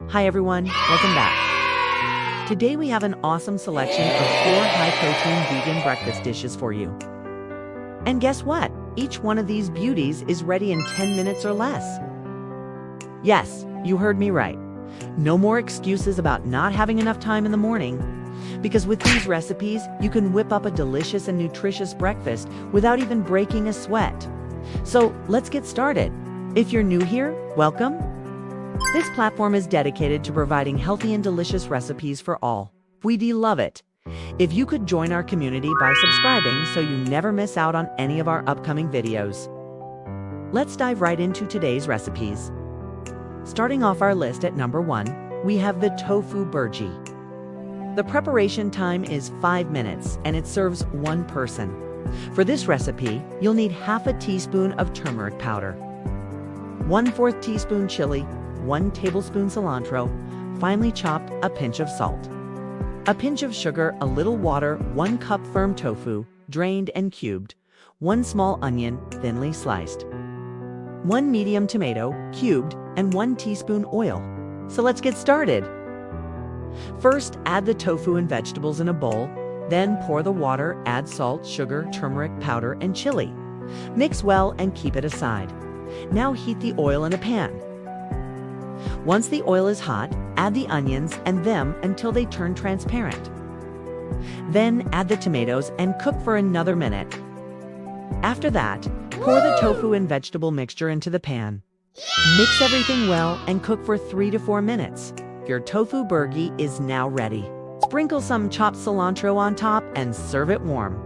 Hi everyone, welcome back. Today we have an awesome selection of 4 high-protein vegan breakfast dishes for you. And guess what? Each one of these beauties is ready in 10 minutes or less. Yes, you heard me right. No more excuses about not having enough time in the morning. Because with these recipes, you can whip up a delicious and nutritious breakfast without even breaking a sweat. So let's get started. If you're new here, welcome. This platform is dedicated to providing healthy and delicious recipes for all. We'd love it if you could join our community by subscribing so you never miss out on any of our upcoming videos. Let's dive right into today's recipes. Starting off our list at number 1, we have the tofu burji. The preparation time is 5 minutes and it serves 1 person. For this recipe, you'll need half a teaspoon of turmeric powder, 1/4 teaspoon chili, 1 tablespoon cilantro, finely chopped, a pinch of salt, a pinch of sugar, a little water, 1 cup firm tofu, drained and cubed, 1 small onion, thinly sliced, 1 medium tomato, cubed, and 1 teaspoon oil. So let's get started. First, add the tofu and vegetables in a bowl, then pour the water, add salt, sugar, turmeric powder, and chili. Mix well and keep it aside. Now heat the oil in a pan. Once the oil is hot, add the onions and them until they turn transparent. Then add the tomatoes and cook for another minute. After that, pour the tofu and vegetable mixture into the pan. Mix everything well and cook for 3 to 4 minutes. Your tofu burgi is now ready. Sprinkle some chopped cilantro on top and serve it warm.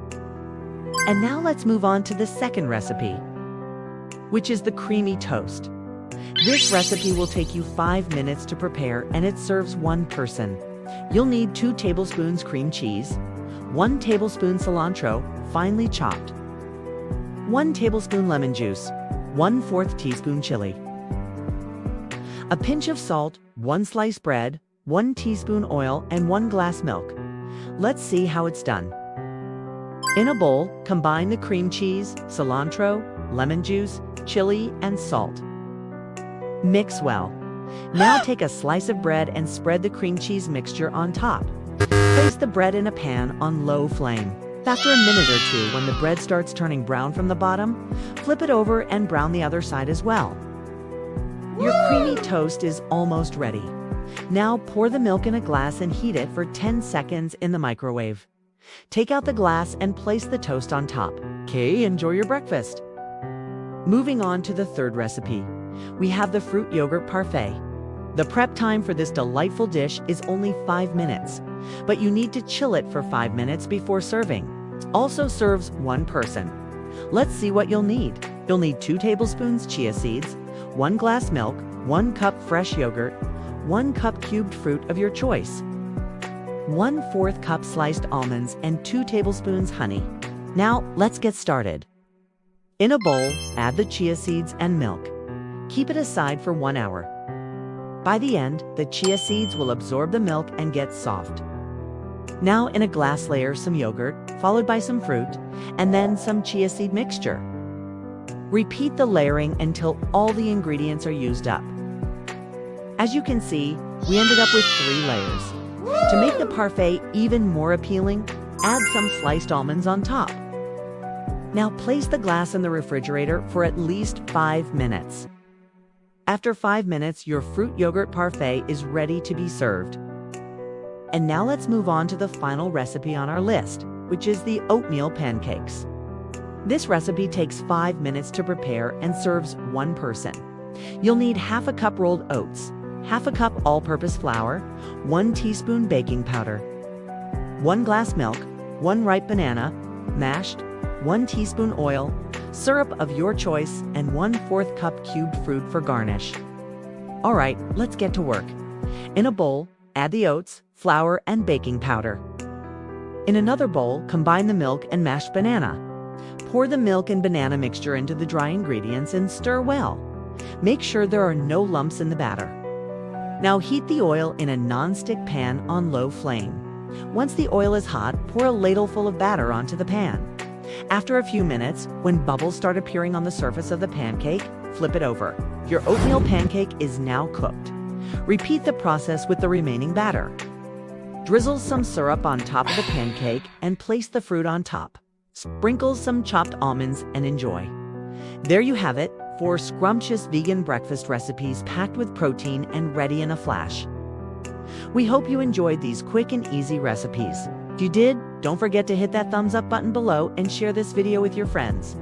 And now let's move on to the second recipe, which is the creamy toast. This recipe will take you 5 minutes to prepare and it serves 1 person. You'll need 2 tablespoons cream cheese, 1 tablespoon cilantro, finely chopped, 1 tablespoon lemon juice, 1/4 teaspoon chili, a pinch of salt, 1 sliced bread, 1 teaspoon oil, and 1 glass milk. Let's see how it's done. In a bowl, combine the cream cheese, cilantro, lemon juice, chili, and salt. Mix well. Now take a slice of bread and spread the cream cheese mixture on top. Place the bread in a pan on low flame. After a minute or 2, when the bread starts turning brown from the bottom, flip it over and brown the other side as well. Your creamy toast is almost ready. Now pour the milk in a glass and heat it for 10 seconds in the microwave. Take out the glass and place the toast on top. Okay, enjoy your breakfast. Moving on to the third recipe, we have the fruit yogurt parfait. The prep time for this delightful dish is only 5 minutes, but you need to chill it for 5 minutes before serving. Also serves 1 person. Let's see what you'll need. You'll need 2 tablespoons chia seeds, 1 glass milk, 1 cup fresh yogurt, 1 cup cubed fruit of your choice, 1/4 cup sliced almonds, and 2 tablespoons honey. Now let's get started. In a bowl, add the chia seeds and milk. Keep it aside for 1 hour. By the end, the chia seeds will absorb the milk and get soft. Now in a glass layer some yogurt, followed by some fruit, and then some chia seed mixture. Repeat the layering until all the ingredients are used up. As you can see, we ended up with 3 layers. To make the parfait even more appealing, add some sliced almonds on top. Now place the glass in the refrigerator for at least 5 minutes. After 5 minutes, your fruit yogurt parfait is ready to be served. And now let's move on to the final recipe on our list, which is the oatmeal pancakes. This recipe takes 5 minutes to prepare and serves 1 person. You'll need half a cup rolled oats, half a cup all-purpose flour, 1 teaspoon baking powder, 1 glass milk, 1 ripe banana, mashed, 1 teaspoon oil, syrup of your choice, and 1/4 cup cubed fruit for garnish. All right, let's get to work. In a bowl, add the oats, flour, and baking powder. In another bowl, combine the milk and mashed banana. Pour the milk and banana mixture into the dry ingredients and stir well. Make sure there are no lumps in the batter. Now heat the oil in a non-stick pan on low flame. Once the oil is hot, pour a ladle full of batter onto the pan. After a few minutes, when bubbles start appearing on the surface of the pancake, flip it over. Your oatmeal pancake is now cooked. Repeat the process with the remaining batter. Drizzle some syrup on top of the pancake and place the fruit on top. Sprinkle some chopped almonds and enjoy. There you have it, 4 scrumptious vegan breakfast recipes packed with protein and ready in a flash. We hope you enjoyed these quick and easy recipes. If you did, don't forget to hit that thumbs up button below and share this video with your friends.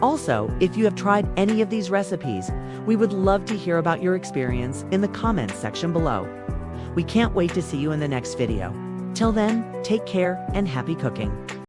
Also, if you have tried any of these recipes, we would love to hear about your experience in the comments section below. We can't wait to see you in the next video. Till then, take care and happy cooking.